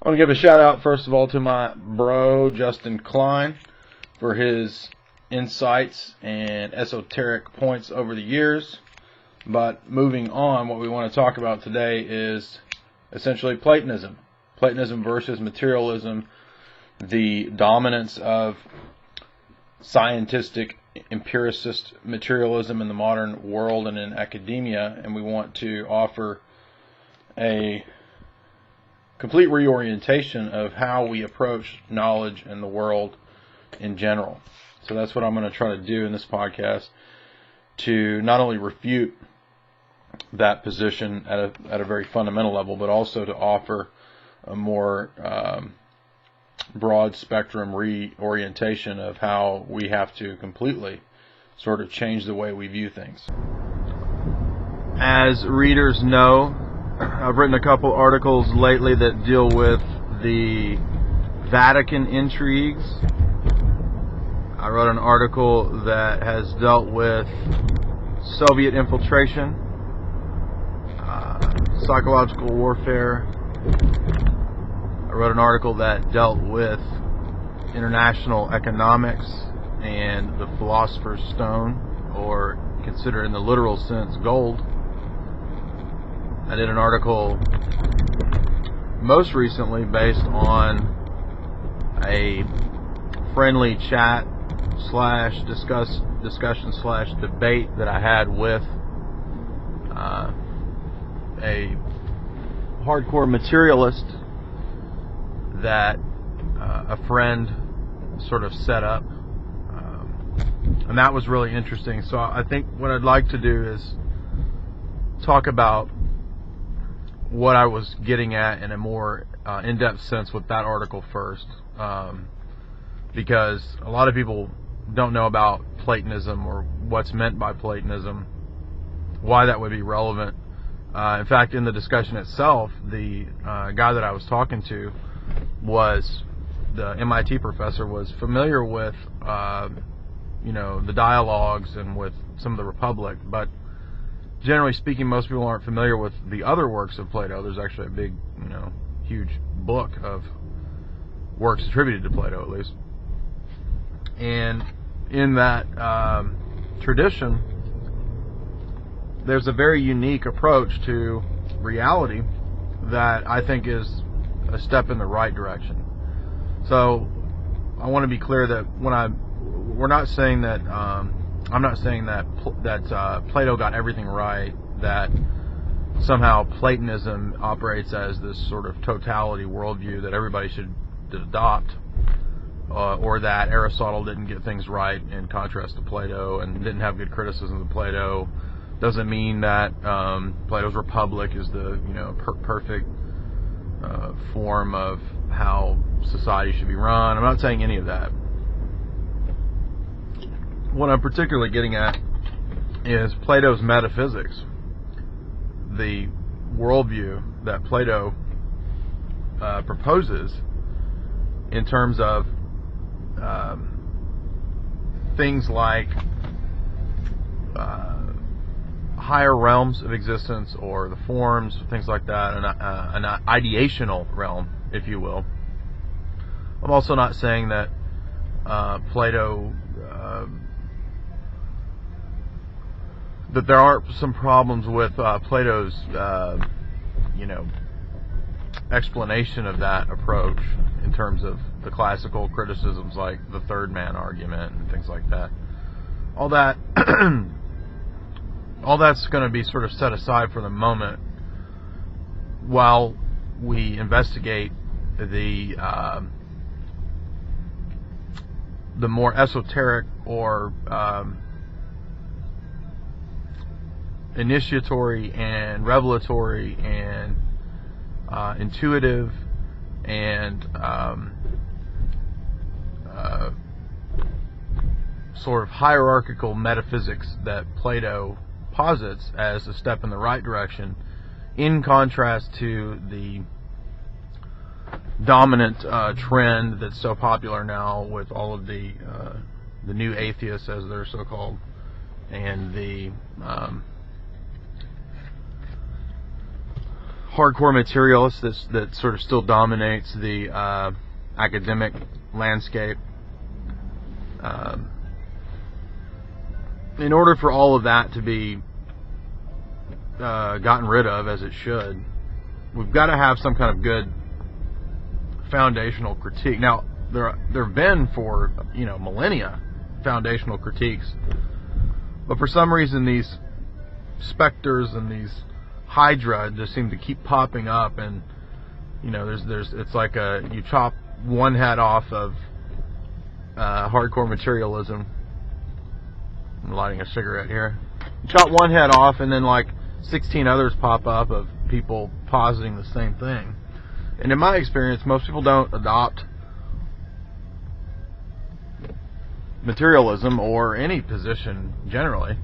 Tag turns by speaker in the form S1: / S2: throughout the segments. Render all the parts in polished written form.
S1: I want to give a shout out first of all to my bro Justin Klein for his insights and esoteric points over the years. But moving on, what we want to talk about today is essentially Platonism. Platonism versus materialism, the dominance of scientific empiricist materialism in the modern world and in academia, and we want to offer a complete reorientation of how we approach knowledge and the world in general. So that's what I'm going to try to do in this podcast, to not only refute that position at a very fundamental level, but also to offer a more broad spectrum reorientation of how we have to completely sort of change the way we view things. As readers know, I've written a couple articles lately that deal with the Vatican intrigues. I wrote an article that has dealt with Soviet infiltration, psychological warfare. I wrote an article that dealt with international economics and the philosopher's stone, or considered in the literal sense gold. I did an article most recently based on a friendly chat / discussion / debate that I had with a hardcore materialist that a friend sort of set up, and that was really interesting. So I think what I'd like to do is talk about what I was getting at in a more in-depth sense with that article first, because a lot of people don't know about Platonism or what's meant by Platonism, why that would be relevant. In fact, in the discussion itself, the guy that I was talking to was the MIT professor, was familiar with the dialogues and with some of the Republic, but generally speaking, most people aren't familiar with the other works of Plato. There's actually a big, huge book of works attributed to Plato, at least. And in that tradition, there's a very unique approach to reality that I think is a step in the right direction. So I want to be clear that we're not saying that I'm not saying that Plato got everything right, that somehow Platonism operates as this sort of totality worldview that everybody should adopt, or that Aristotle didn't get things right in contrast to Plato and didn't have good criticism of Plato. Doesn't mean that Plato's Republic is the perfect form of how society should be run. I'm not saying any of that. What I'm particularly getting at is Plato's metaphysics, the worldview that Plato proposes in terms of things like higher realms of existence, or the forms, things like that, an ideational realm, if you will. I'm also not saying that Plato that there aren't some problems with Plato's explanation of that approach in terms of the classical criticisms like the third man argument and things like that. All that all that's going to be sort of set aside for the moment while we investigate the more esoteric or initiatory and revelatory and intuitive and sort of hierarchical metaphysics that Plato posits as a step in the right direction, in contrast to the dominant trend that's so popular now with all of the new atheists, as they're so called, and the hardcore materialist that sort of still dominates the academic landscape. In order for all of that to be gotten rid of, as it should, we've got to have some kind of good foundational critique. Now, there have been for millennia foundational critiques, but for some reason these specters and these hydra just seem to keep popping up, and it's like you chop one head off of hardcore materialism. I'm lighting a cigarette here. You chop one head off, and then like 16 others pop up of people positing the same thing. And in my experience, most people don't adopt materialism or any position generally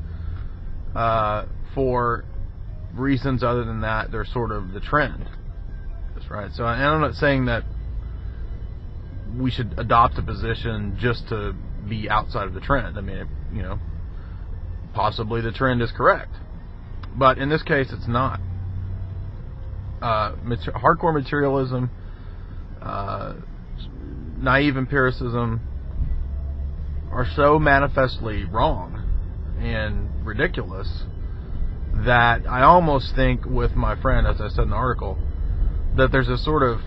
S1: for reasons other than that they're sort of the trend. That's right. So, and I'm not saying that we should adopt a position just to be outside of the trend. I mean, possibly the trend is correct, but in this case, it's not. Hardcore materialism, naive empiricism are so manifestly wrong and ridiculous that I almost think, with my friend, as I said in the article, that there's a sort of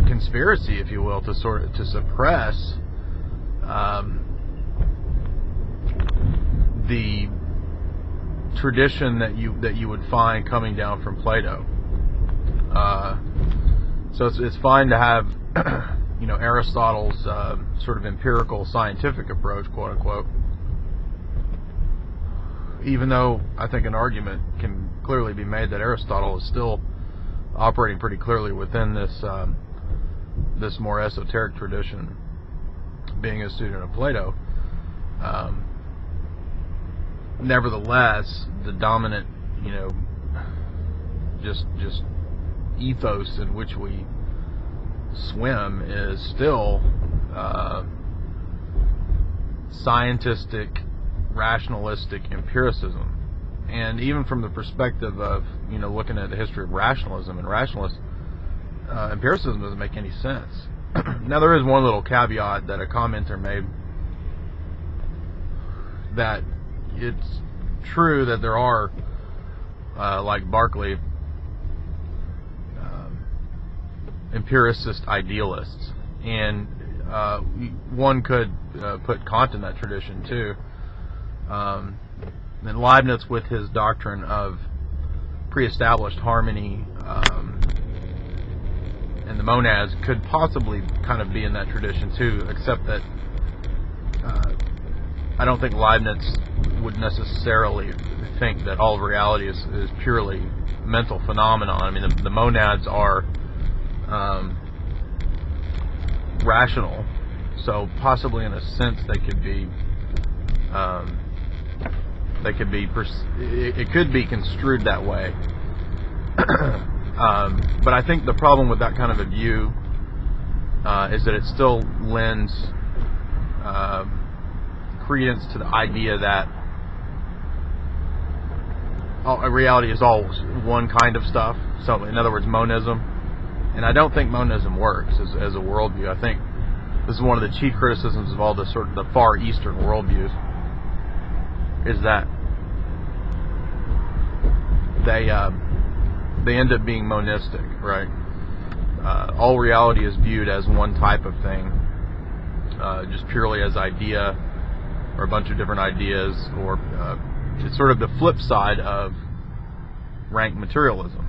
S1: conspiracy, if you will, to suppress the tradition that you would find coming down from Plato. So it's fine to have Aristotle's sort of empirical scientific approach, quote unquote, even though I think an argument can clearly be made that Aristotle is still operating pretty clearly within this more esoteric tradition, being a student of Plato. Nevertheless, the dominant, just ethos in which we swim is still scientistic, rationalistic empiricism. And even from the perspective of looking at the history of rationalism and rationalists, empiricism doesn't make any sense. Now, there is one little caveat that a commenter made, that it's true that there are, like Berkeley, empiricist idealists, and one could put Kant in that tradition too. And Leibniz, with his doctrine of pre-established harmony and the monads, could possibly kind of be in that tradition too, except that I don't think Leibniz would necessarily think that all of reality is purely mental phenomenon. I mean, the monads are rational, so possibly in a sense they could be it could be construed that way. But I think the problem with that kind of a view is that it still lends credence to the idea that reality is all one kind of stuff. So, in other words, monism. And I don't think monism works as a worldview. I think this is one of the chief criticisms of all the sort of the Far Eastern worldviews, is that they end up being monistic, right? All reality is viewed as one type of thing, just purely as idea, or a bunch of different ideas, or it's sort of the flip side of rank materialism.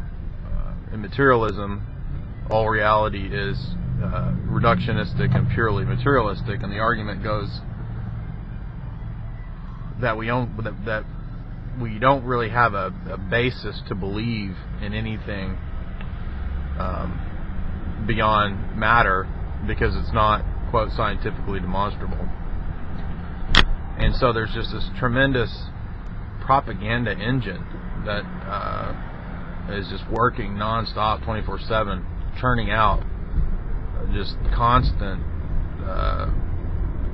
S1: In materialism, all reality is reductionistic and purely materialistic, and the argument goes that we don't really have a basis to believe in anything beyond matter, because it's not, quote, scientifically demonstrable. And so there's just this tremendous propaganda engine that is just working nonstop, 24/7, churning out just constant.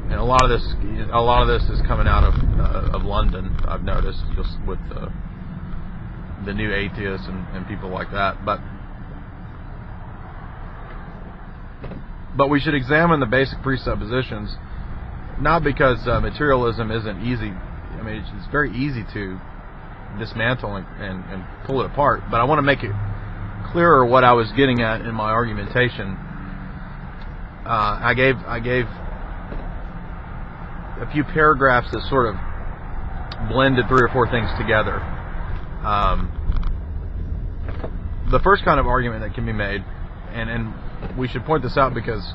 S1: And a lot of this is coming out of London. I've noticed, just with the new atheists and people like that. But we should examine the basic presuppositions, not because materialism isn't easy. I mean, it's very easy to dismantle and pull it apart, but I want to make it clearer what I was getting at in my argumentation. I gave a few paragraphs that sort of blended 3 or 4 things together. The first kind of argument that can be made, and we should point this out because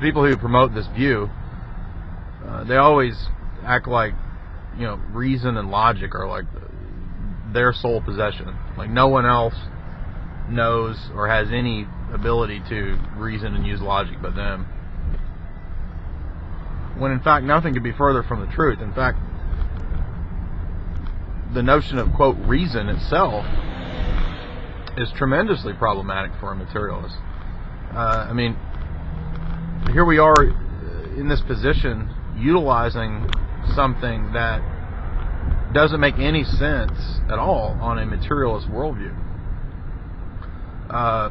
S1: people who promote this view, they always act like, reason and logic are like their sole possession. Like no one else knows or has any ability to reason and use logic but them. When in fact nothing could be further from the truth. In fact, the notion of, quote, reason itself is tremendously problematic for a materialist. I mean, here we are in this position utilizing something that doesn't make any sense at all on a materialist worldview. I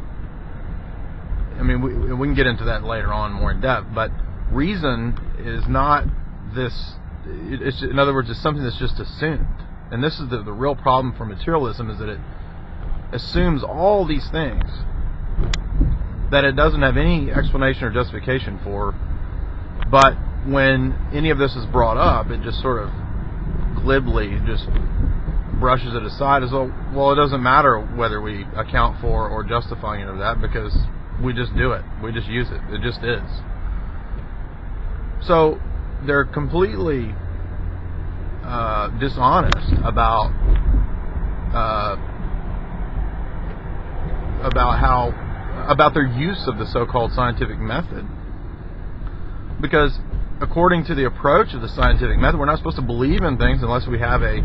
S1: mean, we can get into that later on more in depth, but reason is not this. In other words, it's something that's just assumed. And this is the real problem for materialism, is that it assumes all these things that it doesn't have any explanation or justification for. But when any of this is brought up, it just sort of glibly just brushes it aside as though, well, it doesn't matter whether we account for or justify any of that because we just do it. We just use it. It just is. So they're completely dishonest about their use of the so-called scientific method, because according to the approach of the scientific method, we're not supposed to believe in things unless we have a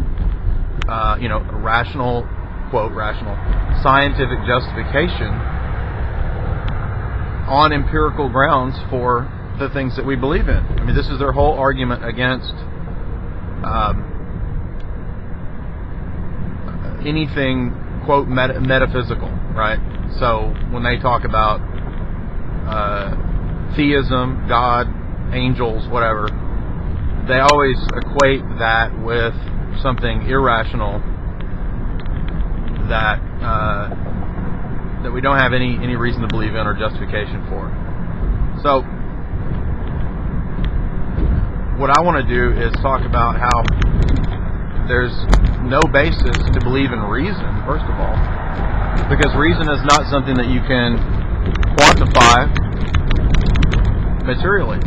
S1: rational, quote, rational scientific justification on empirical grounds for the things that we believe in. I mean, this is their whole argument against anything, quote, metaphysical, right? So when they talk about theism, God, angels, whatever, they always equate that with something irrational that we don't have any reason to believe in or justification for. So what I want to do is talk about how there's no basis to believe in reason, first of all, because reason is not something that you can quantify materially.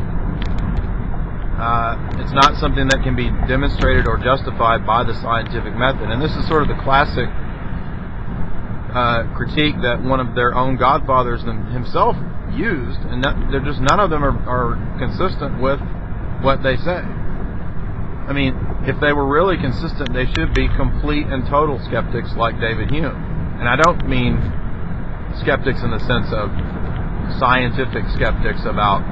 S1: It's not something that can be demonstrated or justified by the scientific method. And this is sort of the classic critique that one of their own godfathers himself used, and they're just none of them are consistent with what they say. I mean, if they were really consistent, they should be complete and total skeptics like David Hume. And I don't mean skeptics in the sense of scientific skeptics about,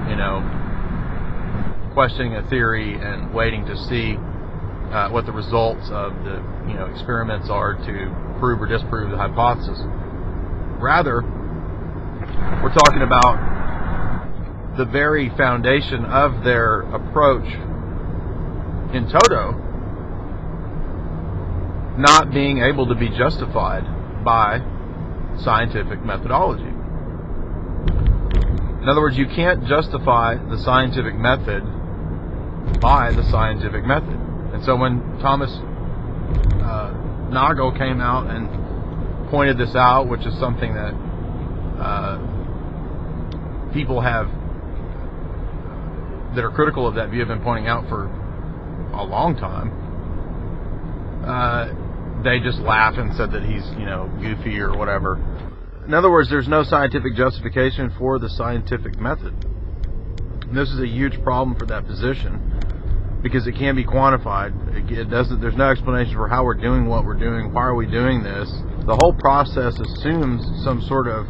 S1: questioning a theory and waiting to see what the results of the experiments are to prove or disprove the hypothesis. Rather, we're talking about the very foundation of their approach in toto not being able to be justified by scientific methodology. In other words, you can't justify the scientific method by the scientific method. And so when Thomas Nagel came out and pointed this out, which is something that people that are critical of that view have been pointing out for a long time, they just laughed and said that he's goofy or whatever. In other words, there's no scientific justification for the scientific method. And this is a huge problem for that position because it can't be quantified. There's no explanation for how we're doing what we're doing. Why are we doing this? The whole process assumes some sort of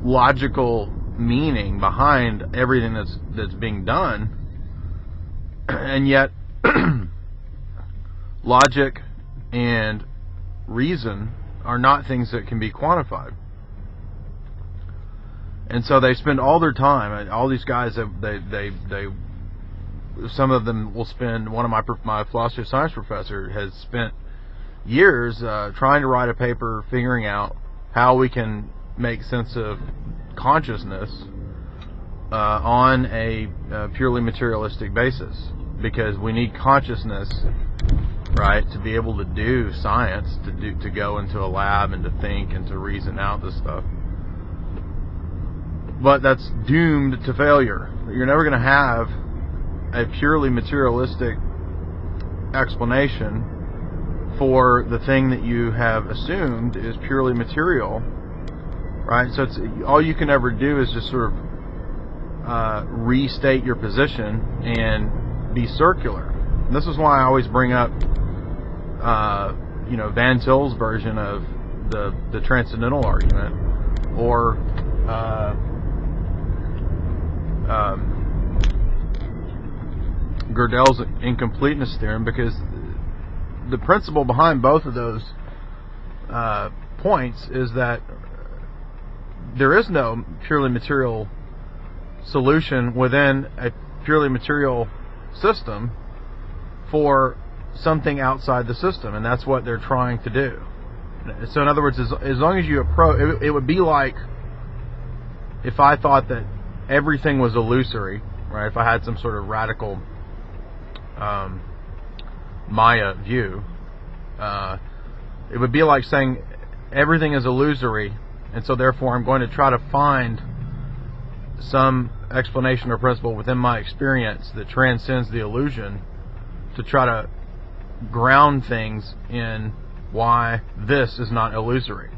S1: logical meaning behind everything that's being done, and yet logic and reason are not things that can be quantified. And so they spend all their time, all these guys, they some of them will spend, one of my philosophy of science professor has spent years trying to write a paper figuring out how we can make sense of consciousness on a purely materialistic basis, because we need consciousness, right, to be able to do science, to go into a lab and to think and to reason out this stuff. But that's doomed to failure. You're never going to have a purely materialistic explanation for the thing that you have assumed is purely material, right? So it's all you can ever do is just sort of restate your position and be circular. And this is why I always bring up, Van Til's version of the transcendental argument, or Gödel's incompleteness theorem, because the principle behind both of those points is that there is no purely material solution within a purely material system for something outside the system, and that's what they're trying to do. So in other words, as long as you approach, it would be like if I thought that everything was illusory, right? If I had some sort of radical Maya view, it would be like saying everything is illusory, and so therefore I'm going to try to find some explanation or principle within my experience that transcends the illusion to try to ground things in why this is not illusory,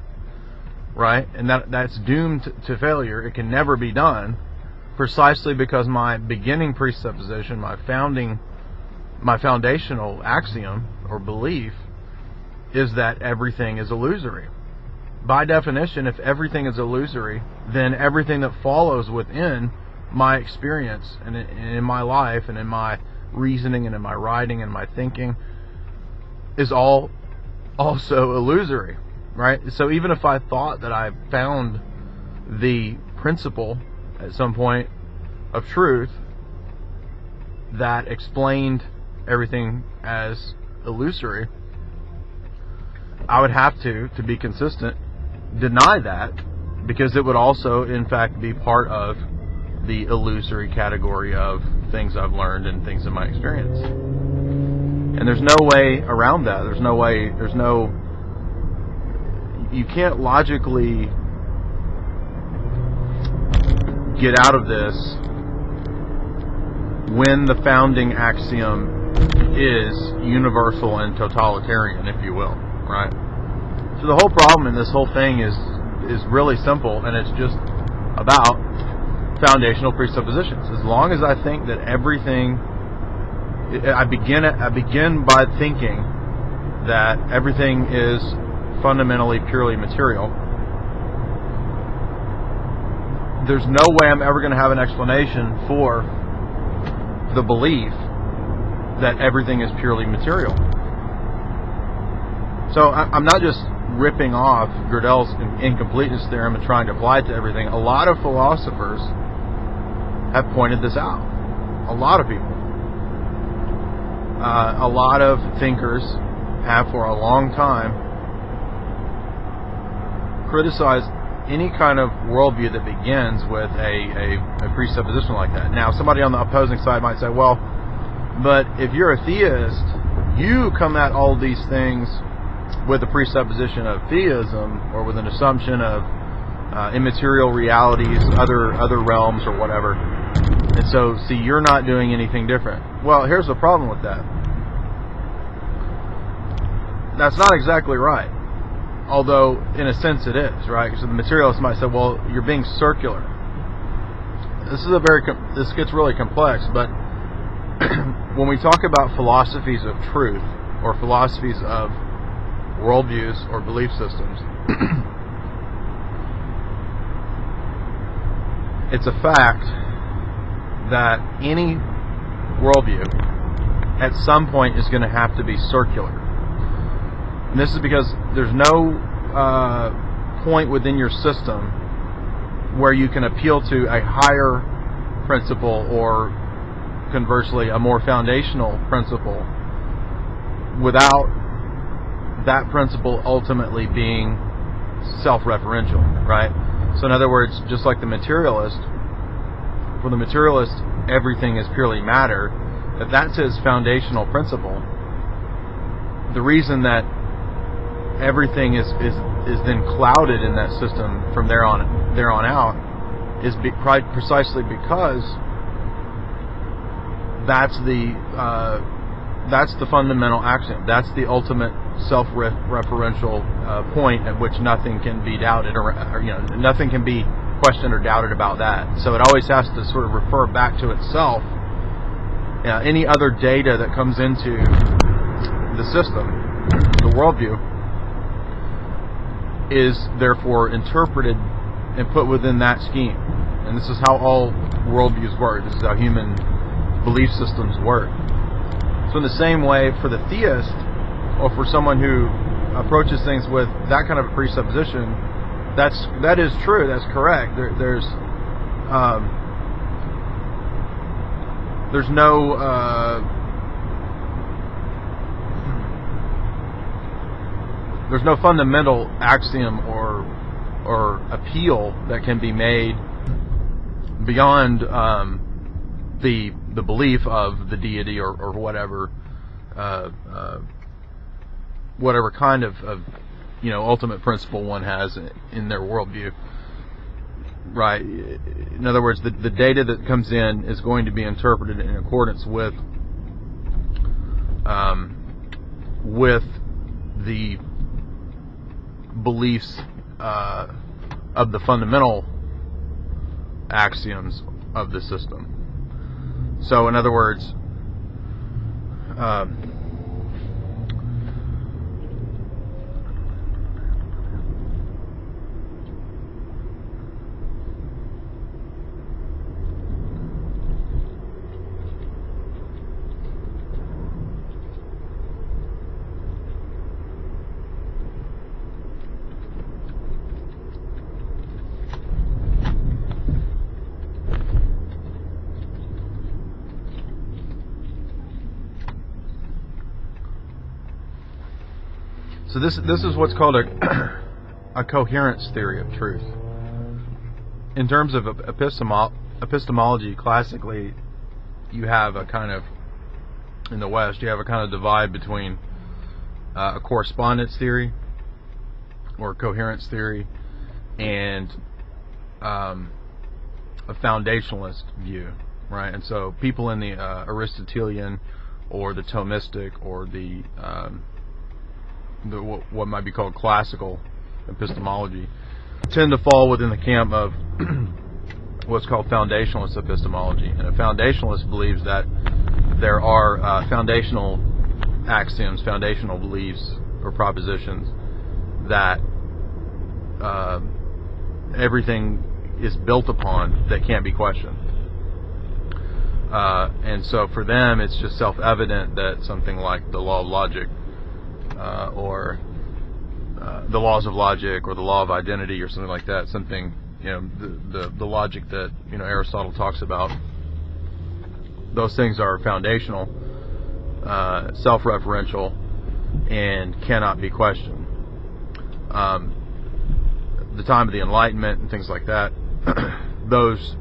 S1: right? And that's doomed to failure. It can never be done, precisely because my beginning presupposition, my foundational axiom or belief is that everything is illusory. By definition, if everything is illusory, then everything that follows within my experience and in my life and in my reasoning and in my writing and my thinking is all also illusory, right? So even if I thought that I found the principle at some point of truth that explained everything as illusory, I would have to be consistent, deny that, because it would also in fact be part of the illusory category of things I've learned and things in my experience. And there's no way around that. You can't logically get out of this when the founding axiom is universal and totalitarian, if you will, right? So the whole problem in this whole thing is really simple, and it's just about foundational presuppositions. As long as I think that everything, I begin by thinking that everything is fundamentally purely material, there's no way I'm ever going to have an explanation for the belief that everything is purely material. So I'm not just ripping off Gödel's incompleteness theorem and trying to apply it to everything. A lot of philosophers have pointed this out. A lot of people. A lot of thinkers have for a long time criticized any kind of worldview that begins with a presupposition like that. Now, somebody on the opposing side might say, well, but if you're a theist, you come at all these things with a presupposition of theism, or with an assumption of immaterial realities, other realms, or whatever. And so, see, you're not doing anything different. Well, here's the problem with that. That's not exactly right. Although, in a sense, it is, right? So the materialists might say, well, you're being circular. This gets really complex, but when we talk about philosophies of truth, or philosophies of worldviews or belief systems, it's a fact that any worldview at some point is going to have to be circular. And this is because there's no point within your system where you can appeal to a higher principle, or conversely a more foundational principle, without that principle ultimately being self-referential, right? So in other words, just like the materialist, for the materialist everything is purely matter, if that's his foundational principle, the reason that everything is then clouded in that system from there on out is precisely because that's the fundamental axiom. That's the ultimate self-referential point at which nothing can be doubted, or nothing can be questioned or doubted about that. So it always has to sort of refer back to itself. Any other data that comes into the system, the worldview, is therefore interpreted and put within that scheme. And this is how all worldviews work. This is how human belief systems work. So in the same way, for the theist, or for someone who approaches things with that kind of a presupposition, that is true. That's correct. There's no fundamental axiom or appeal that can be made beyond the belief of the deity or whatever kind of ultimate principle one has in their worldview, right? In other words, the data that comes in is going to be interpreted in accordance with the beliefs of the fundamental axioms of the system. So in other words, so this is what's called a coherence theory of truth. In terms of epistemology, classically, you have a kind of, in the West, you have a kind of divide between a correspondence theory or coherence theory and a foundationalist view, right? And so people in the Aristotelian or the Thomistic or the what might be called classical epistemology tend to fall within the camp of what's called foundationalist epistemology. And a foundationalist believes that there are foundational axioms, foundational beliefs or propositions that everything is built upon that can't be questioned. And so for them, it's just self-evident that something like the law of logic or the laws of logic or the law of identity or something like that, something, the logic that Aristotle talks about, those things are foundational, self-referential, and cannot be questioned. The time of the Enlightenment and things like that, those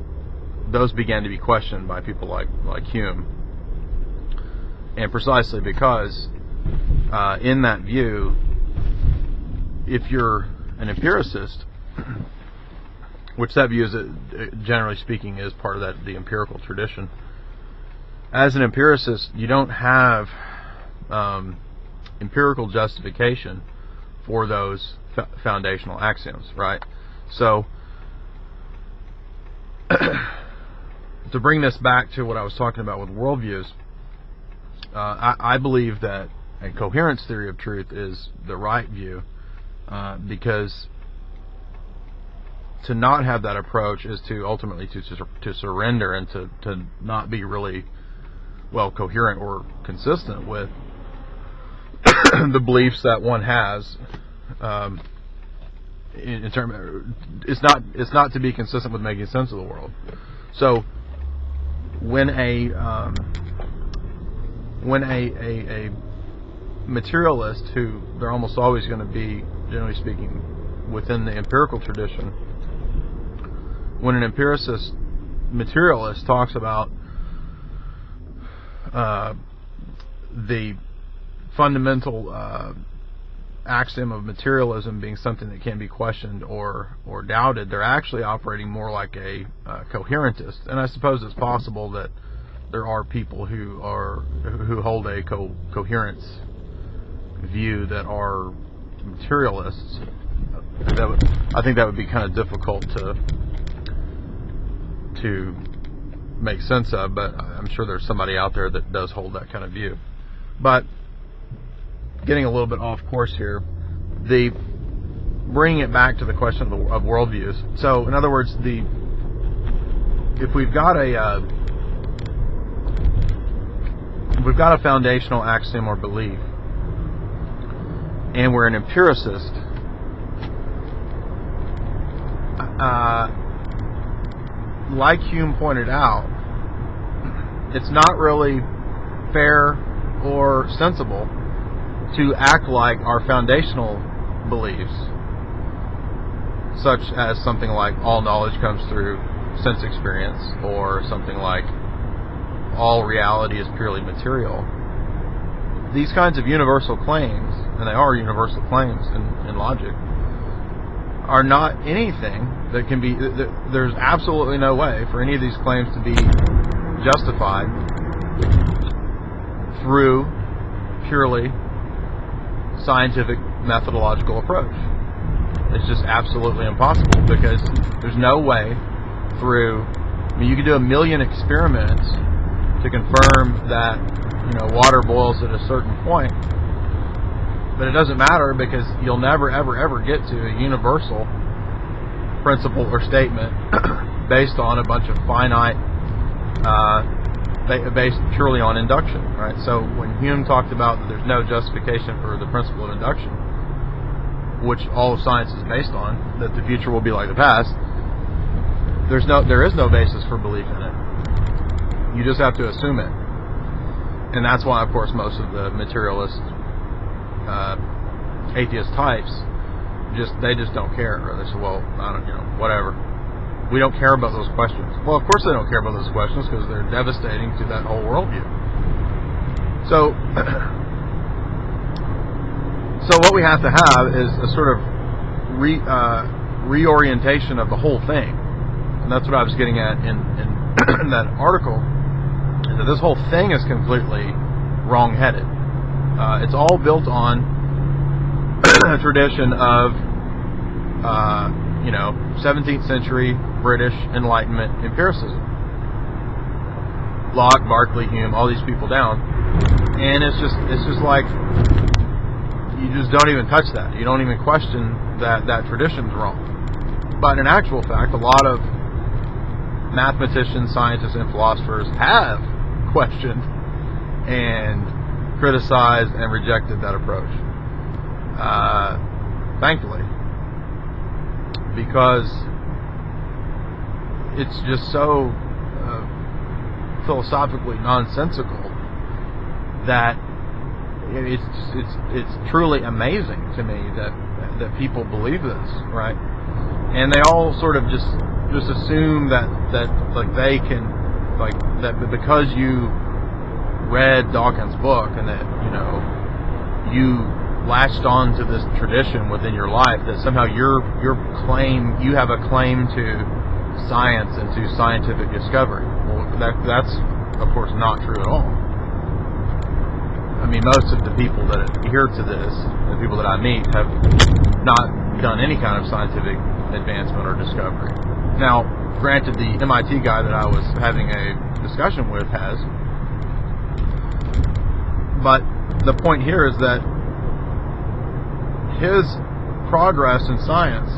S1: began to be questioned by people like Hume, and precisely because in that view, if you're an empiricist, which that view is, generally speaking, is part of the empirical tradition. As an empiricist, you don't have empirical justification for those foundational axioms, right? So, to bring this back to what I was talking about with worldviews, I believe that a coherence theory of truth is the right view, because to not have that approach is to ultimately to surrender and to not be really well coherent or consistent with the beliefs that one has. In term, it's not to be consistent with making sense of the world. So when a materialist, who they're almost always going to be, generally speaking, within the empirical tradition, when an empiricist materialist talks about the fundamental axiom of materialism being something that can be questioned or doubted, they're actually operating more like a coherentist. And I suppose it's possible that there are people who hold a coherence view that are materialists. I think that would be kind of difficult to make sense of, but I'm sure there's somebody out there that does hold that kind of view. But getting a little bit off course here, bringing it back to the question of worldviews. So, in other words, if we've got a foundational axiom or belief, and we're an empiricist, like Hume pointed out, it's not really fair or sensible to act like our foundational beliefs, such as something like all knowledge comes through sense experience, or something like all reality is purely material. These kinds of universal claims, and they are universal claims in logic, are not anything that can be, there's absolutely no way for any of these claims to be justified through purely scientific methodological approach. It's just absolutely impossible, because there's no way through, you can do 1 million experiments to confirm that water boils at a certain point, but it doesn't matter, because you'll never ever get to a universal principle or statement based on a bunch of finite, based purely on induction, right? So when Hume talked about that there's no justification for the principle of induction, which all of science is based on, that the future will be like the past, there is no basis for belief in it. You just have to assume it. And that's why, of course, most of the materialist atheist types they just don't care. Or they say, well, I don't, whatever. We don't care about those questions. Well, of course they don't care about those questions, because they're devastating to that whole worldview. So what we have to have is a sort of reorientation of the whole thing. And that's what I was getting at in that article, is that this whole thing is completely wrong-headed. It's all built on a tradition of 17th century British Enlightenment empiricism. Locke, Berkeley, Hume, all these people down, and it's just like you just don't even touch that. You don't even question that tradition's wrong. But in actual fact, a lot of mathematicians, scientists, and philosophers have questioned and criticized and rejected that approach. Thankfully, because it's just so philosophically nonsensical that it's truly amazing to me that people believe this, right? And they all sort of just assume that like they can, like, that because you read Dawkins' book and that you latched on to this tradition within your life, that somehow you have a claim to science and to scientific discovery. Well, that's of course not true at all. I mean, most of the people that adhere to this, the people that I meet, have not done any kind of scientific advancement or discovery. Now, granted, the MIT guy that I was having a discussion with has, but the point here is that his progress in science,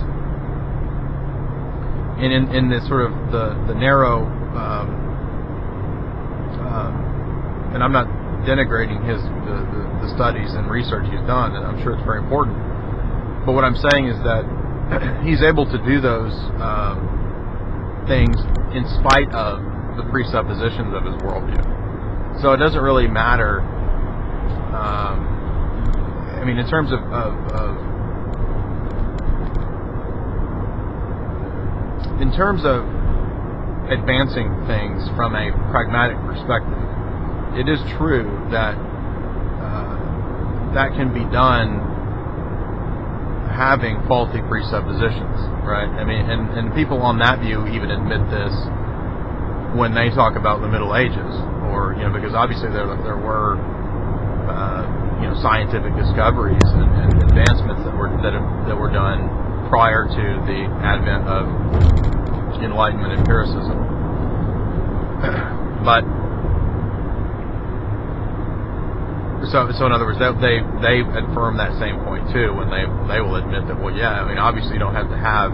S1: and in this sort of the narrow, and I'm not denigrating the studies and research he's done, and I'm sure it's very important. But what I'm saying is that he's able to do those things in spite of the presuppositions of his worldview. So it doesn't really matter. I mean, in terms of advancing things from a pragmatic perspective, it is true that that can be done having faulty presuppositions, right? I mean, and people on that view even admit this when they talk about the Middle Ages, or because obviously there were scientific discoveries and advancements that were done prior to the advent of Enlightenment empiricism. But so in other words, they affirm that same point too when they will admit that, well, yeah, I mean, obviously you don't have to have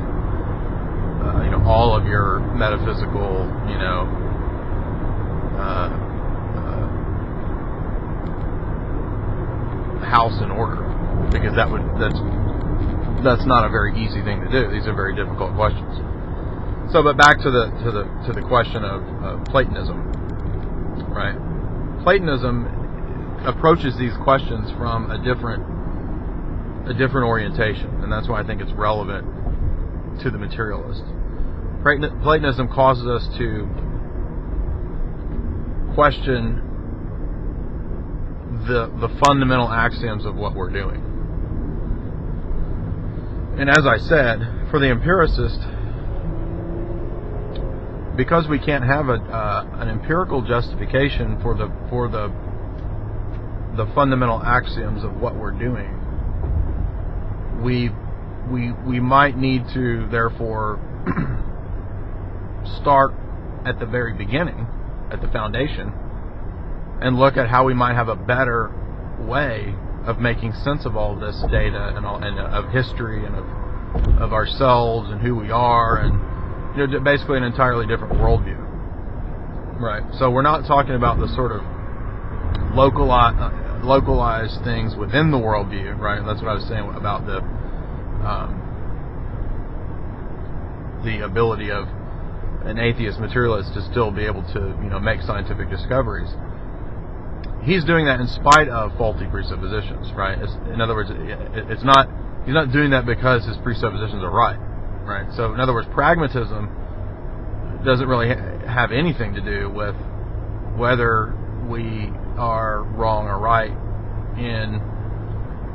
S1: all of your metaphysical house in order, because that's not a very easy thing to do. These are very difficult questions. So, but back to the question of Platonism, right? Platonism approaches these questions from a different orientation, and that's why I think it's relevant to the materialist. Platonism causes us to question the fundamental axioms of what we're doing. And as I said, for the empiricist, because we can't have an empirical justification for the fundamental axioms of what we're doing, we might need to therefore start at the very beginning, at the foundation, and look at how we might have a better way of making sense of all this data and of history and of ourselves and who we are, and basically an entirely different worldview, right? So we're not talking about the sort of localized things within the worldview, right? That's what I was saying about the ability of an atheist materialist to still be able to make scientific discoveries. He's doing that in spite of faulty presuppositions, right? In other words, he's not doing that because his presuppositions are right? So in other words, pragmatism doesn't really have anything to do with whether we are wrong or right in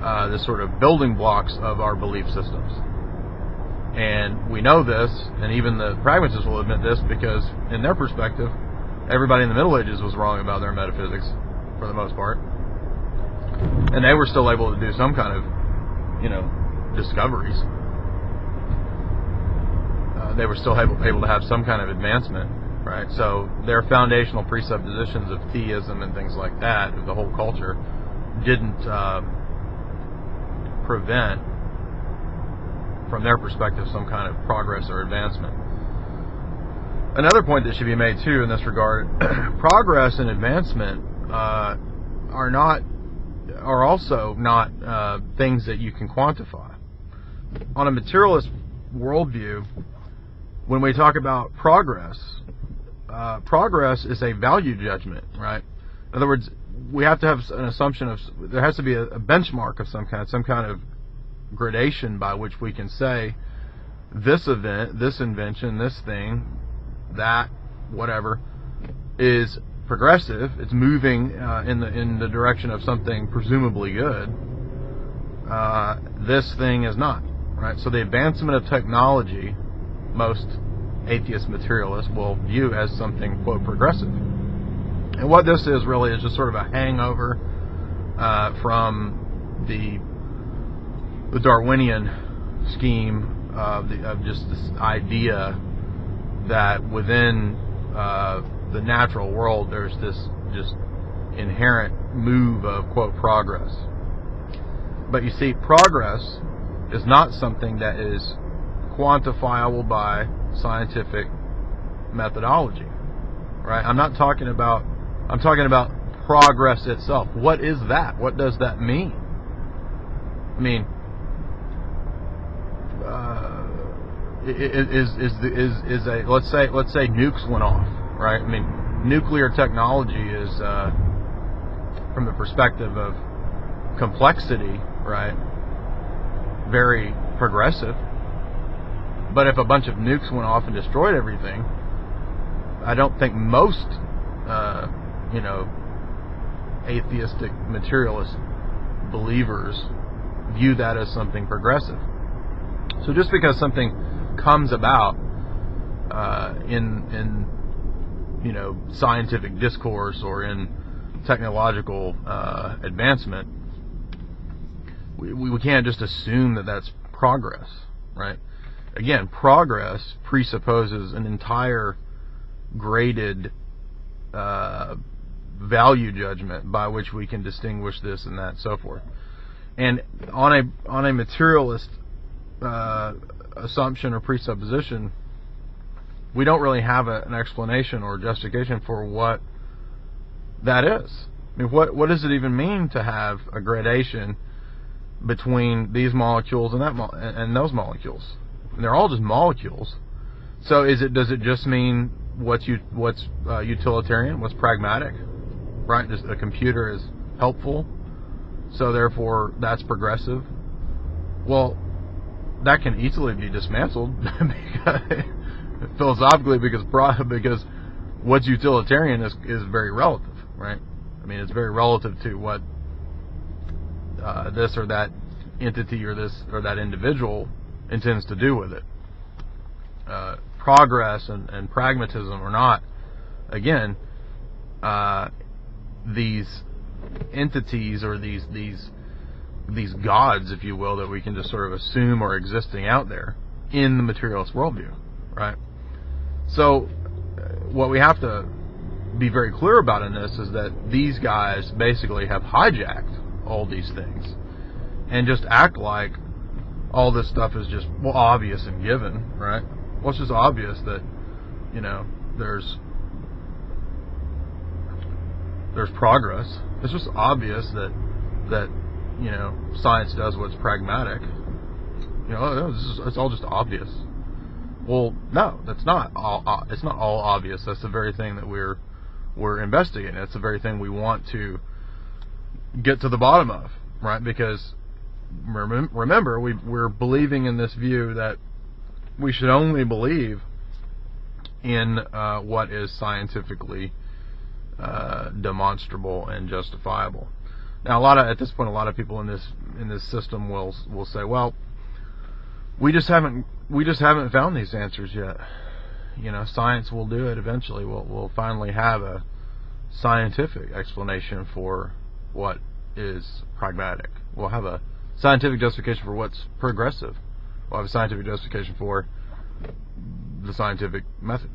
S1: the sort of building blocks of our belief systems. And we know this, and even the pragmatists will admit this, because in their perspective, everybody in the Middle Ages was wrong about their metaphysics for the most part, and they were still able to do some kind of discoveries. They were still able to have some kind of advancement, right? So their foundational presuppositions of theism and things like that, of the whole culture, didn't prevent, from their perspective, some kind of progress or advancement. Another point that should be made too in this regard: progress and advancement are also not things that you can quantify. On a materialist worldview, when we talk about progress, progress is a value judgment, right? In other words, we have to have an assumption of, there has to be a benchmark of some kind of gradation by which we can say this event, this invention, this thing, that, whatever, is progressive. It's moving in the direction of something presumably good. This thing is not, right? So the advancement of technology, most atheist materialists will view as something, quote, progressive. And what this is really is just sort of a hangover from the Darwinian scheme of just this idea that within the natural world there's this just inherent move of, quote, progress. But you see, progress is not something that is quantifiable by scientific methodology, right? I'm talking about progress itself. What is that? What does that mean? I mean, is a let's say nukes went off, right? I mean, nuclear technology is from the perspective of complexity, right, very progressive. But if a bunch of nukes went off and destroyed everything, I don't think most atheistic materialist believers view that as something progressive. So just because something comes about in scientific discourse or in technological advancement, we can't just assume that that's progress, right? Again, progress presupposes an entire graded value judgment by which we can distinguish this and that and so forth. And on a materialist assumption or presupposition, we don't really have an explanation or justification for what that is. I mean, what does it even mean to have a gradation between these molecules and and those molecules? And they're all just molecules. So does it just mean what's utilitarian, what's pragmatic, right? Just a computer is helpful, so therefore that's progressive. Well, that can easily be dismantled philosophically because what's utilitarian is very relative, right? I mean, it's very relative to what this or that entity or this or that individual intends to do with it. Progress and pragmatism or not, again, these entities or these gods, if you will, that we can just sort of assume are existing out there in the materialist worldview, right? So what we have to be very clear about in this is that these guys basically have hijacked all these things and just act like all this stuff is just, well, obvious and given, right? Well, it's just obvious that, there's progress. It's just obvious that science does what's pragmatic. It's all just obvious. Well, no, that's not all. It's not all obvious. That's the very thing that we're investigating. That's the very thing we want to get to the bottom of, right? Because remember, we're believing in this view that we should only believe in what is scientifically demonstrable and justifiable. Now, at this point, a lot of people in this system will say, well, we just haven't found these answers yet. Science will do it eventually. We'll finally have a scientific explanation for what is pragmatic. We'll have a scientific justification for what's progressive. We'll have a scientific justification for the scientific method.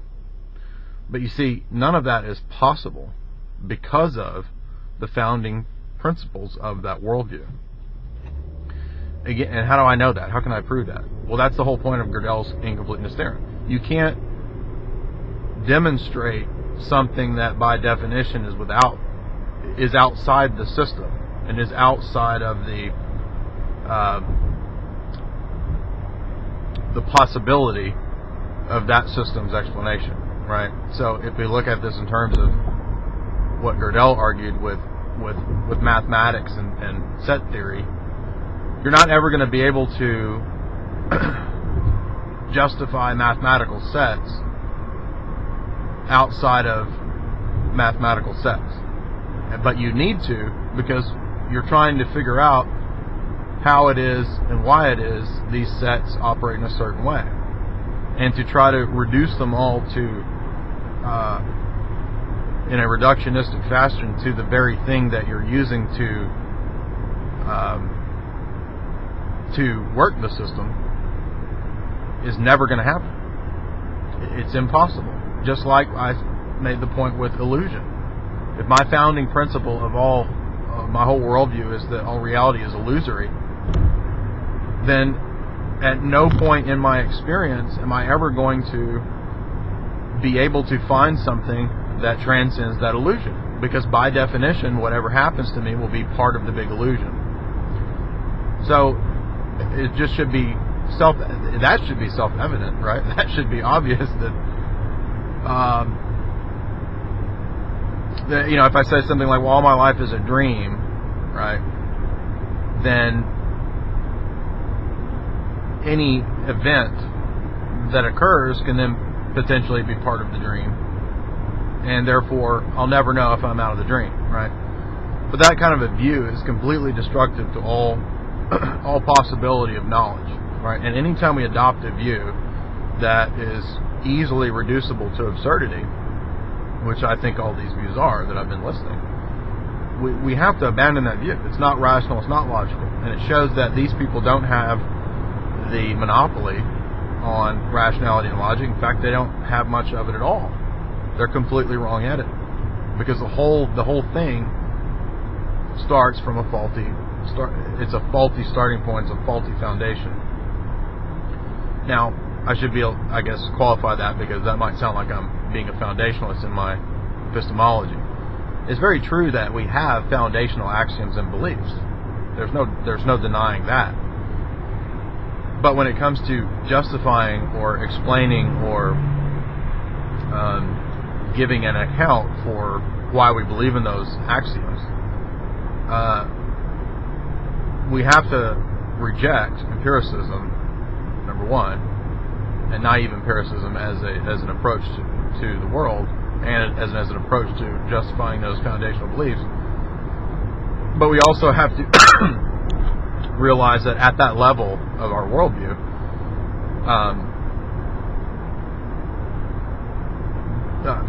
S1: But you see, none of that is possible because of the founding principles of that worldview. Again, and how do I know that? How can I prove that? Well, that's the whole point of Gödel's incompleteness theorem. You can't demonstrate something that by definition is outside the system and is outside of the possibility of that system's explanation, right? So if we look at this in terms of what Gödel argued with mathematics and set theory, you're not ever going to be able to justify mathematical sets outside of mathematical sets. But you need to, because you're trying to figure out how it is and why it is these sets operate in a certain way, and to try to reduce them all to in a reductionistic fashion to the very thing that you're using to work the system is never going to happen. It's impossible. Just like I made the point with illusion. If my founding principle of my whole worldview is that all reality is illusory, then at no point in my experience am I ever going to be able to find something that transcends that illusion. because by definition, whatever happens to me will be part of the big illusion. So it just should be self-evident, right? That should be obvious that, if I say something like, well, all my life is a dream, right, then any event that occurs can then potentially be part of the dream, and therefore I'll never know if I'm out of the dream, right? But that kind of a view is completely destructive to all possibility of knowledge, right? And anytime we adopt a view that is easily reducible to absurdity, which I think all these views are that I've been listening, we have to abandon that view. It's not rational, it's not logical, and it shows that these people don't have the monopoly on rationality and logic. In fact, they don't have much of it at all. They're completely wrong at it, because the whole thing starts from a faulty starting point. It's a faulty foundation. Now, I should qualify that, because that might sound like I'm being a foundationalist in my epistemology. It's very true that we have foundational axioms and beliefs. There's no denying that. But when it comes to justifying or explaining or giving an account for why we believe in those axioms, we have to reject empiricism, number one, and naive empiricism as an approach to the world, and as an approach to justifying those foundational beliefs. But we also have to realize that at that level of our worldview,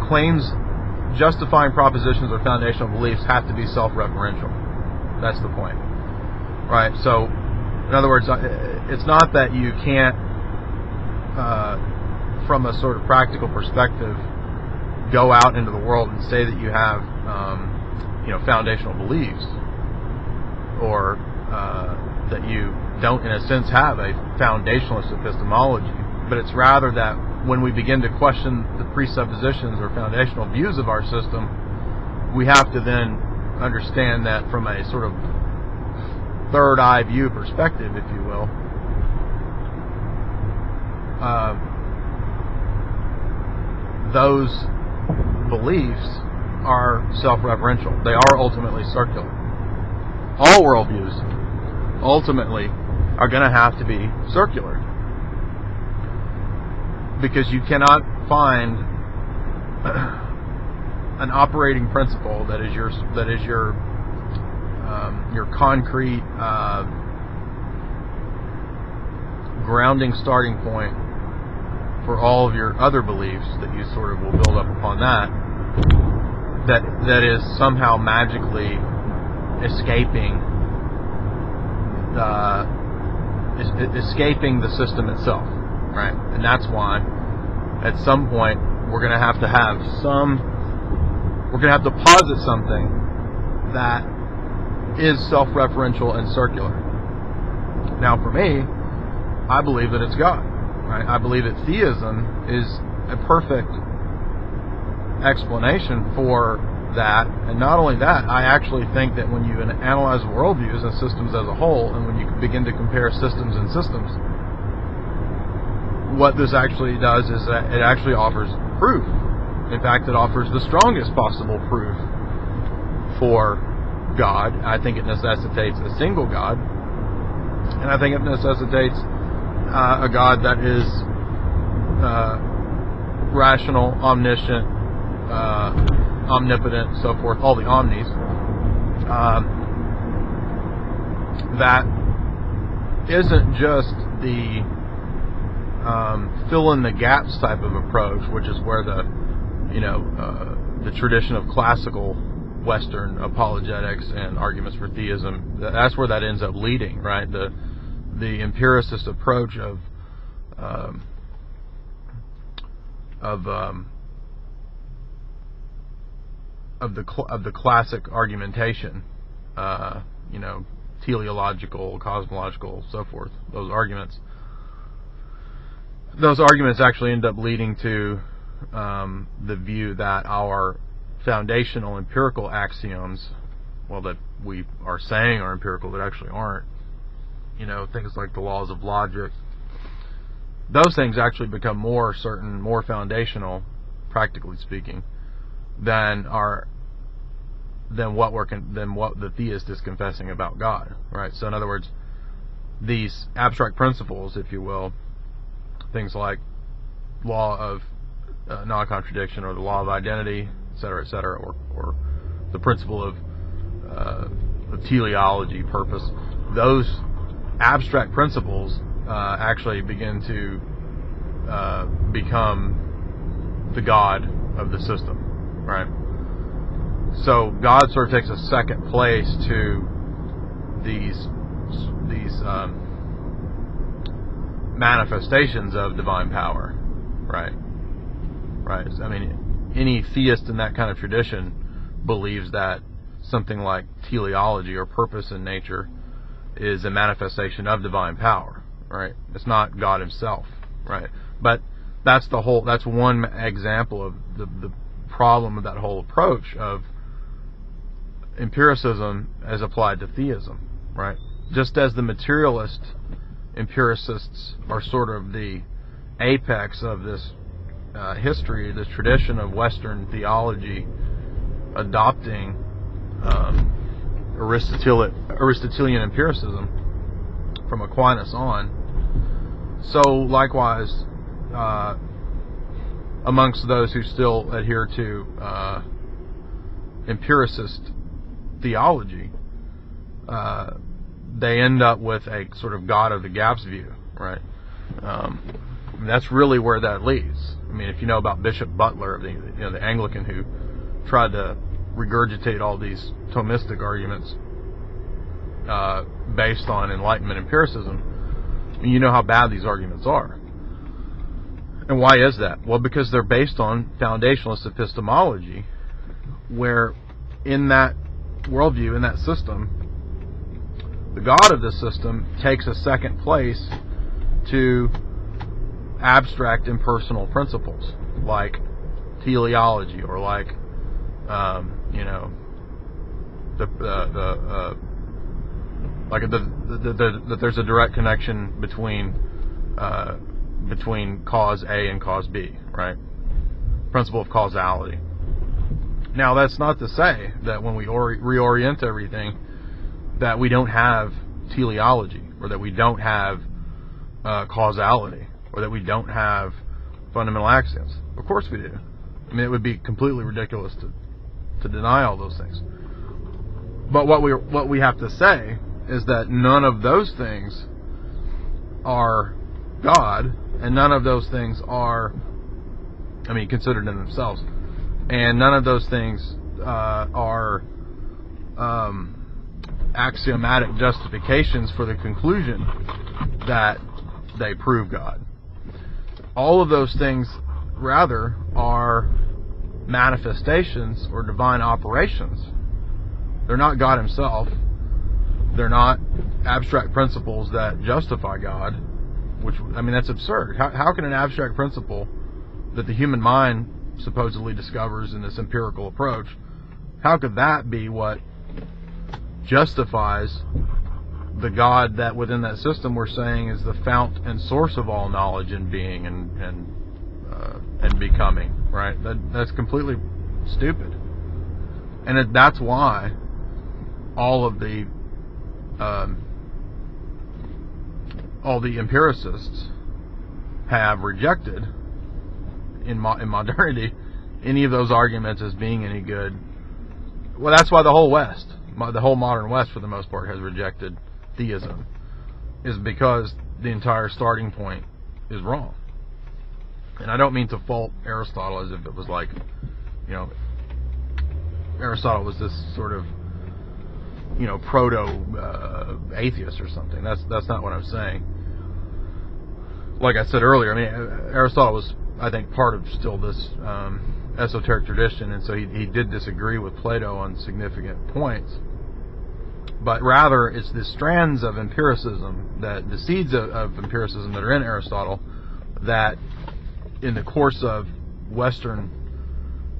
S1: claims justifying propositions or foundational beliefs have to be self-referential. That's the point, right? So, in other words, it's not that you can't, from a sort of practical perspective, go out into the world and say that you have, foundational beliefs, or that you don't, in a sense, have a foundationalist epistemology. But it's rather that when we begin to question the presuppositions or foundational views of our system, we have to then understand that from a sort of third eye view perspective, if you will, those beliefs are self-referential. They are ultimately circular. All worldviews ultimately are going to have to be circular, because you cannot find an operating principle that is your concrete grounding starting point for all of your other beliefs that you sort of will build up upon that is somehow magically escaping the system itself, right? And that's why at some point we're going to have to posit something that is self-referential and circular. Now, for me, I believe that it's God, right? I believe that theism is a perfect explanation for that. And not only that, I actually think that when you analyze worldviews and systems as a whole, and when you begin to compare systems and systems, what this actually does is that it actually offers proof. In fact, it offers the strongest possible proof for God. I think it necessitates a single God, and I think it necessitates a God that is rational, omniscient, omnipotent, so forth, all the omnis. That isn't just the fill in the gaps type of approach, which is where the tradition of classical Western apologetics and arguments for theism, that's where that ends up leading, right? The empiricist approach of the classic argumentation, teleological, cosmological, so forth. Those arguments actually end up leading to the view that our foundational empirical axioms, well, that we are saying are empirical that actually aren't, things like the laws of logic, those things actually become more certain, more foundational, practically speaking, than what the theist is confessing about God, right? So in other words, these abstract principles, if you will, things like law of non-contradiction or the law of identity, etc., or the principle of teleology, purpose, those abstract principles actually begin to become the God of the system, right? So God sort of takes a second place to these manifestations of divine power, right? Right. I mean, any theist in that kind of tradition believes that something like teleology or purpose in nature is a manifestation of divine power, right? It's not God himself, right? But that's one example of the problem with that whole approach of empiricism as applied to theism, right? Just as the materialist empiricists are sort of the apex of this history, this tradition of Western theology adopting Aristotelian empiricism from Aquinas on, so likewise amongst those who still adhere to empiricist theology, they end up with a sort of God of the gaps view, right? That's really where that leads. I mean, if you know about Bishop Butler, the Anglican who tried to regurgitate all these Thomistic arguments based on Enlightenment empiricism, I mean, you know how bad these arguments are. And why is that? Well, because they're based on foundationalist epistemology, where in that worldview, in that system, the God of the system takes a second place to abstract impersonal principles like teleology, or like that there's a direct connection between cause A and cause B, right? Principle of causality. Now, that's not to say that when we reorient everything, that we don't have teleology, or that we don't have causality, or that we don't have fundamental axioms. Of course we do. I mean, it would be completely ridiculous to deny all those things. But what we have to say is that none of those things are God, and none of those things are, considered in themselves, and none of those things are axiomatic justifications for the conclusion that they prove God. All of those things, rather, are manifestations or divine operations. They're not God himself. They're not abstract principles that justify God, which, that's absurd. How can an abstract principle that the human mind supposedly discovers in this empirical approach, how could that be what justifies the God that within that system we're saying is the fount and source of all knowledge and being and becoming, right? That's completely stupid. And that's why all the empiricists have rejected in modernity any of those arguments as being any good. Well, that's why the whole West, the whole modern West for the most part, has rejected theism, is because the entire starting point is wrong. And I don't mean to fault Aristotle as if it was like, Aristotle was this sort of, proto-atheist or something. That's not what I'm saying. Like I said earlier, Aristotle was, I think, part of still this esoteric tradition, and so he did disagree with Plato on significant points. But rather, it's the strands of empiricism, the seeds of empiricism that are in Aristotle, that in the course of Western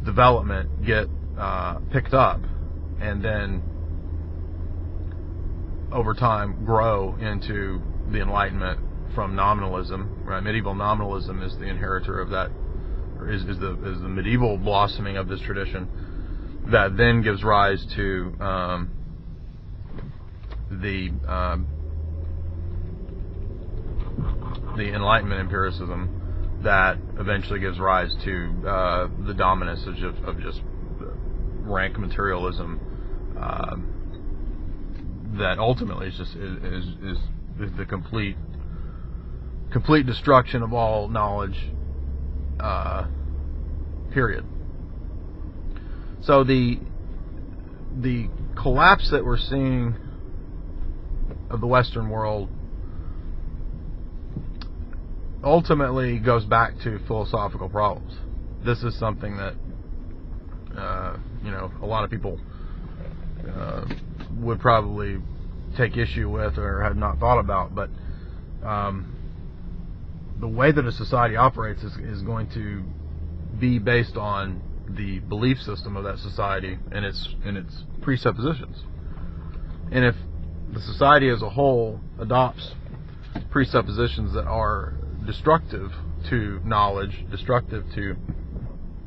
S1: development get picked up, and then over time grow into the Enlightenment from nominalism. Right? Medieval nominalism is the inheritor of that, or is the medieval blossoming of this tradition that then gives rise to the Enlightenment empiricism that eventually gives rise to the dominance of just rank materialism that ultimately is the complete destruction of all knowledge, period. So the collapse that we're seeing of the Western world ultimately goes back to philosophical problems. This is something that a lot of people would probably take issue with or have not thought about, but the way that a society operates is going to be based on the belief system of that society and its presuppositions. And if the society as a whole adopts presuppositions that are destructive to knowledge, destructive to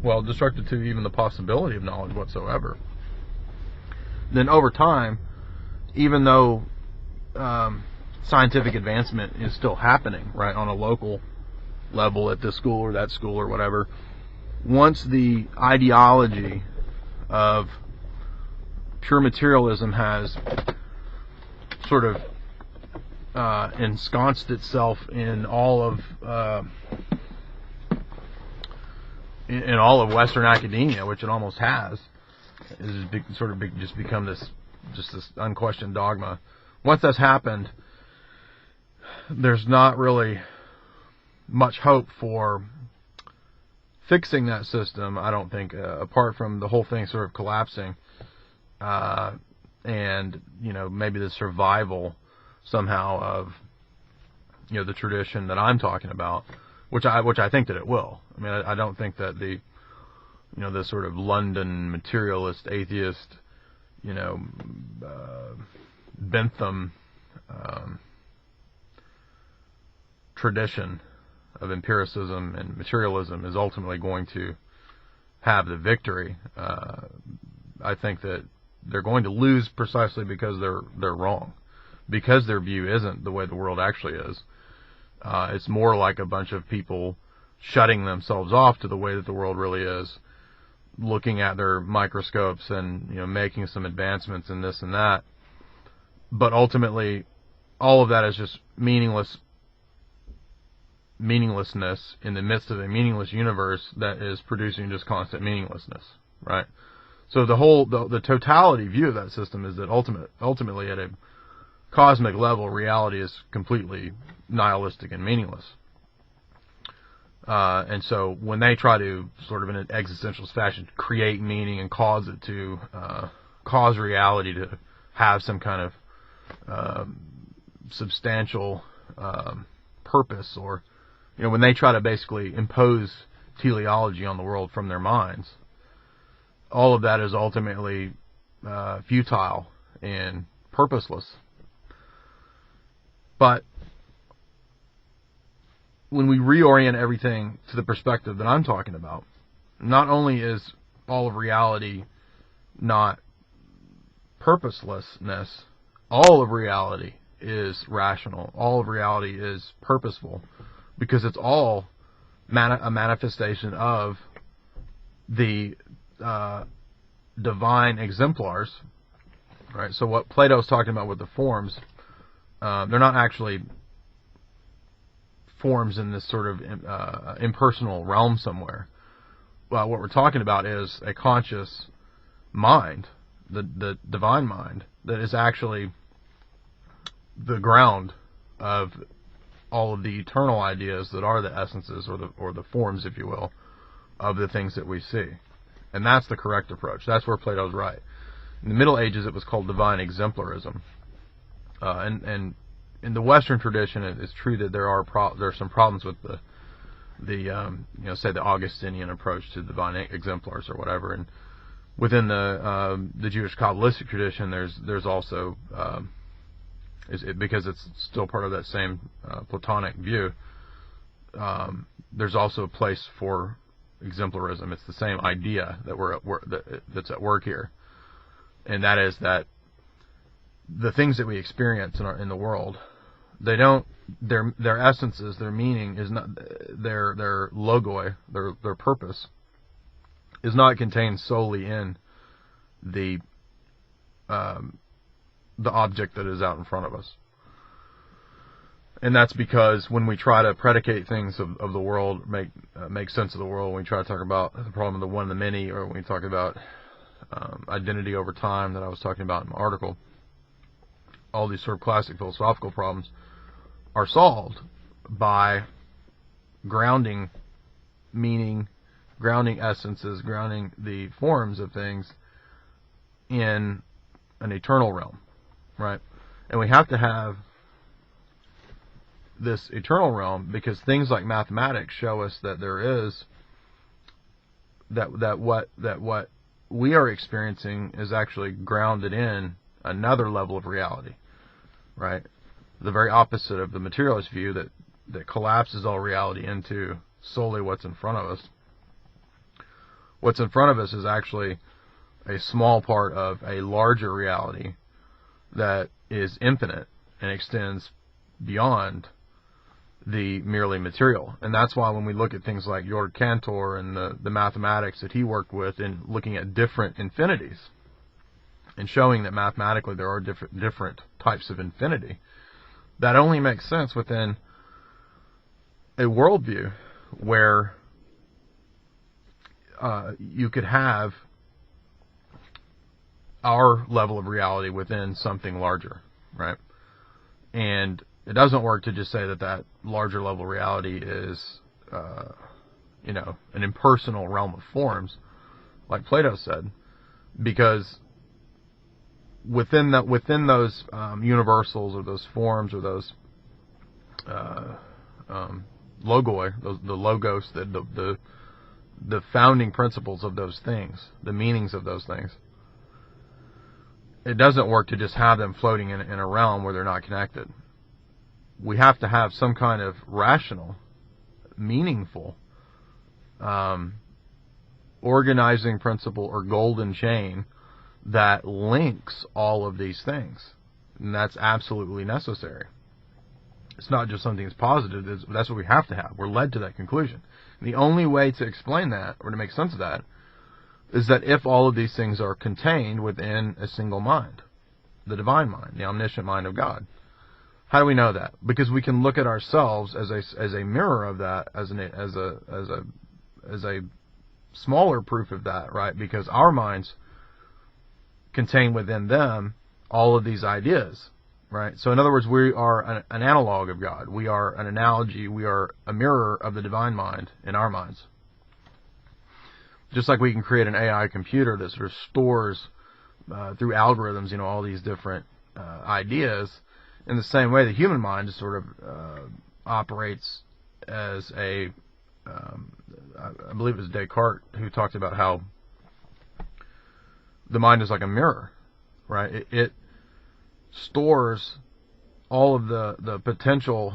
S1: even the possibility of knowledge whatsoever, then over time, even though scientific advancement is still happening, right, on a local level at this school or that school or whatever, once the ideology of pure materialism has sort of ensconced itself in all of Western academia, which it almost has, just become this unquestioned dogma. Once that's happened, there's not really much hope for fixing that system, I don't think, apart from the whole thing sort of collapsing, and maybe the survival somehow of the tradition that I'm talking about, which I think that it will. I mean, I don't think that the sort of London materialist atheist Bentham tradition of empiricism and materialism is ultimately going to have the victory. I think that they're going to lose precisely because they're wrong, because their view isn't the way the world actually is. It's more like a bunch of people shutting themselves off to the way that the world really is, looking at their microscopes and making some advancements in this and that, but ultimately all of that is just meaninglessness in the midst of a meaningless universe that is producing just constant meaninglessness, right? So the totality view of that system is that ultimately at a cosmic level, reality is completely nihilistic and meaningless. And so when they try to sort of in an existentialist fashion create meaning and cause it to cause reality to have some kind of substantial purpose, or when they try to basically impose teleology on the world from their minds, all of that is ultimately futile and purposeless. But when we reorient everything to the perspective that I'm talking about, not only is all of reality not purposelessness, all of reality is rational. All of reality is purposeful, because it's all a manifestation of the divine exemplars, right? So what Plato's talking about with the forms, they're not actually forms in this sort of impersonal realm somewhere. Well, what we're talking about is a conscious mind, the divine mind, that is actually the ground of all of the eternal ideas that are the essences, or the forms, if you will, of the things that we see. And that's the correct approach. That's where Plato's right. In the Middle Ages, it was called divine exemplarism. And in the Western tradition, it's true that there are some problems with the say the Augustinian approach to divine exemplars or whatever. And within the Jewish Kabbalistic tradition, there's also because it's still part of that same Platonic view. There's also a place for exemplarism. It's the same idea that's at work here, and that is that the things that we experience in the world, their essences, their meaning is not their logoi, their purpose is not contained solely in the object that is out in front of us. And that's because when we try to predicate things of the world, make sense of the world, when we try to talk about the problem of the one and the many, or when we talk about identity over time that I was talking about in my article, all these sort of classic philosophical problems are solved by grounding meaning, grounding essences, grounding the forms of things in an eternal realm, right? And we have to have this eternal realm because things like mathematics show us that there is that what we are experiencing is actually grounded in another level of reality, right? The very opposite of the materialist view that collapses all reality into solely what's in front of us. What's in front of us is actually a small part of a larger reality that is infinite and extends beyond the merely material. And that's why when we look at things like Jörg Cantor and the mathematics that he worked with in looking at different infinities and showing that mathematically there are different types of infinity, that only makes sense within a worldview where you could have our level of reality within something larger, right? And it doesn't work to just say that larger level reality is, an impersonal realm of forms, like Plato said, because within those universals or those forms or those logoi, the logos, the founding principles of those things, the meanings of those things, it doesn't work to just have them floating in a realm where they're not connected. We have to have some kind of rational, meaningful, organizing principle or golden chain that links all of these things. And that's absolutely necessary. It's not just something that's positive. That's what we have to have. We're led to that conclusion. And the only way to explain that, or to make sense of that, is that if all of these things are contained within a single mind, the divine mind, the omniscient mind of God. How do we know that? Because we can look at ourselves as a mirror of that, as a smaller proof of that, right? Because our minds contain within them all of these ideas, right? So in other words, we are an analog of God. We are an analogy. We are a mirror of the divine mind in our minds. Just like we can create an AI computer that sort of stores through algorithms, all these different ideas. In the same way, the human mind just sort of operates as I believe it was Descartes who talked about how the mind is like a mirror, right? It stores all of the potential.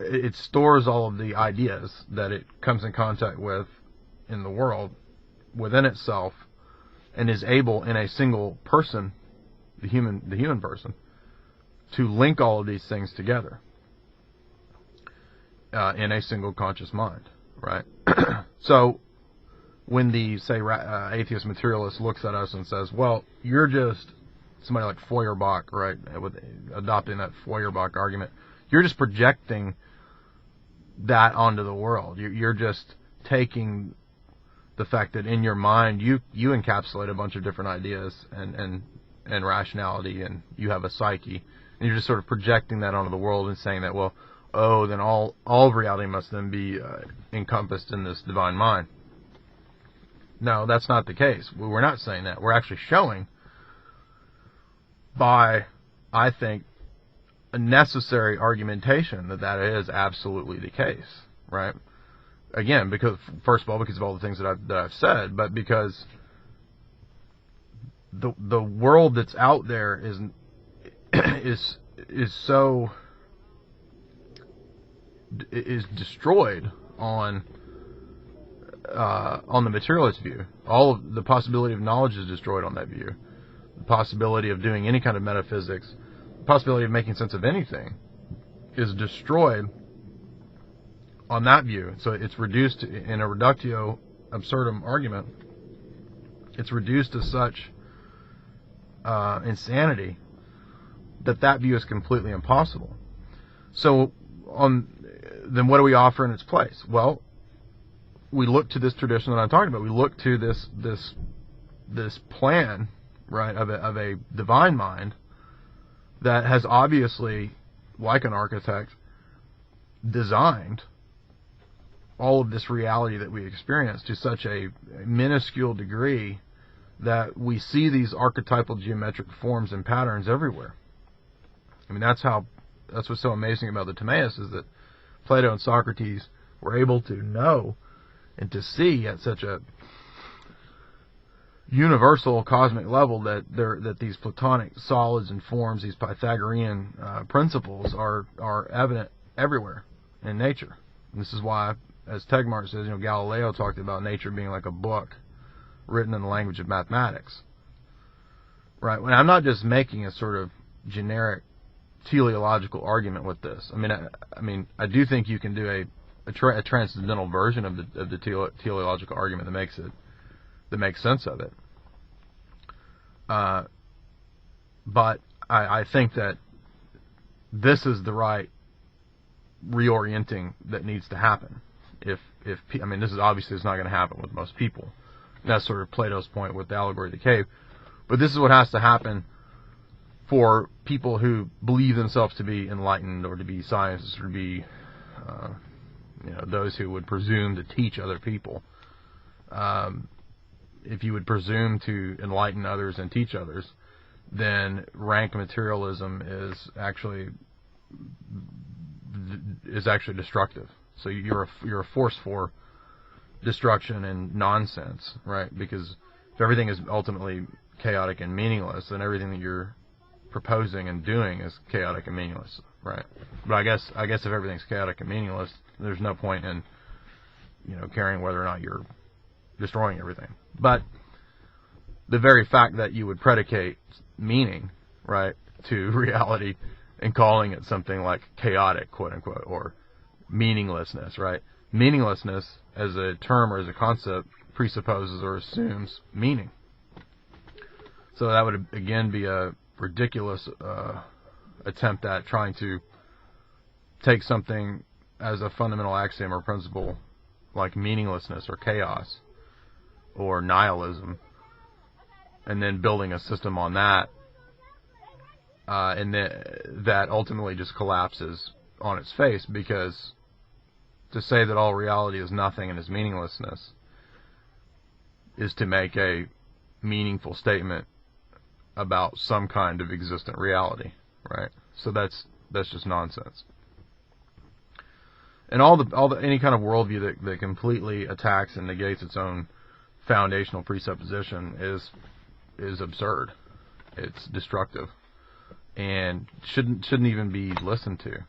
S1: It stores all of the ideas that it comes in contact with in the world within itself, and is able in a single person, the human person, to link all of these things together in a single conscious mind, right? So when the, say, atheist materialist looks at us and says, well, you're just somebody like Feuerbach, right, with adopting that Feuerbach argument, you're just projecting that onto the world. You're just taking the fact that in your mind you encapsulate a bunch of different ideas and rationality, and you have a psyche, and you're just sort of projecting that onto the world and saying that, well, then all of reality must then be encompassed in this divine mind. No, that's not the case. We're not saying that. We're actually showing by, I think, a necessary argumentation that is absolutely the case, right? again, because first of all, because of all the things that I've said, but because the world that's out there is destroyed on the materialist view. All of the possibility of knowledge is destroyed on that view. The possibility of doing any kind of metaphysics, the possibility of making sense of anything, is destroyed on that view. So it's reduced in a reductio absurdum argument. It's reduced to such insanity that view is completely impossible. So then what do we offer in its place? Well, we look to this tradition that I'm talking about. We look to this plan, right, of a divine mind that has obviously, like an architect, designed all of this reality that we experience to such a minuscule degree that we see these archetypal geometric forms and patterns everywhere. I mean, that's what's so amazing about the Timaeus, is that Plato and Socrates were able to know and to see at such a universal cosmic level that these Platonic solids and forms, these Pythagorean principles, are evident everywhere in nature. And this is why, as Tegmark says, Galileo talked about nature being like a book written in the language of mathematics. Right? When I'm not just making a sort of generic teleological argument with this. I mean, I do think you can do a transcendental version of the teleological argument that makes sense of it. But I think that this is the right reorienting that needs to happen. This is obviously it's not going to happen with most people. That's sort of Plato's point with the allegory of the cave. But this is what has to happen for people who believe themselves to be enlightened, or to be scientists, or to be those who would presume to teach other people. If you would presume to enlighten others and teach others, then rank materialism is actually destructive. So you're a force for destruction and nonsense, right? Because if everything is ultimately chaotic and meaningless, then everything that you're proposing and doing is chaotic and meaningless, right? But I guess if everything's chaotic and meaningless, there's no point in caring whether or not you're destroying everything. But the very fact that you would predicate meaning, right, to reality and calling it something like chaotic, quote unquote, or meaninglessness, right? Meaninglessness as a term or as a concept presupposes or assumes meaning. So that would again be a ridiculous attempt at trying to take something as a fundamental axiom or principle like meaninglessness or chaos or nihilism, and then building a system on that, and that ultimately just collapses on its face, because to say that all reality is nothing and is meaninglessness is to make a meaningful statement about some kind of existent reality, right? So that's just nonsense. And any kind of worldview that completely attacks and negates its own foundational presupposition is absurd. It's destructive and shouldn't even be listened to.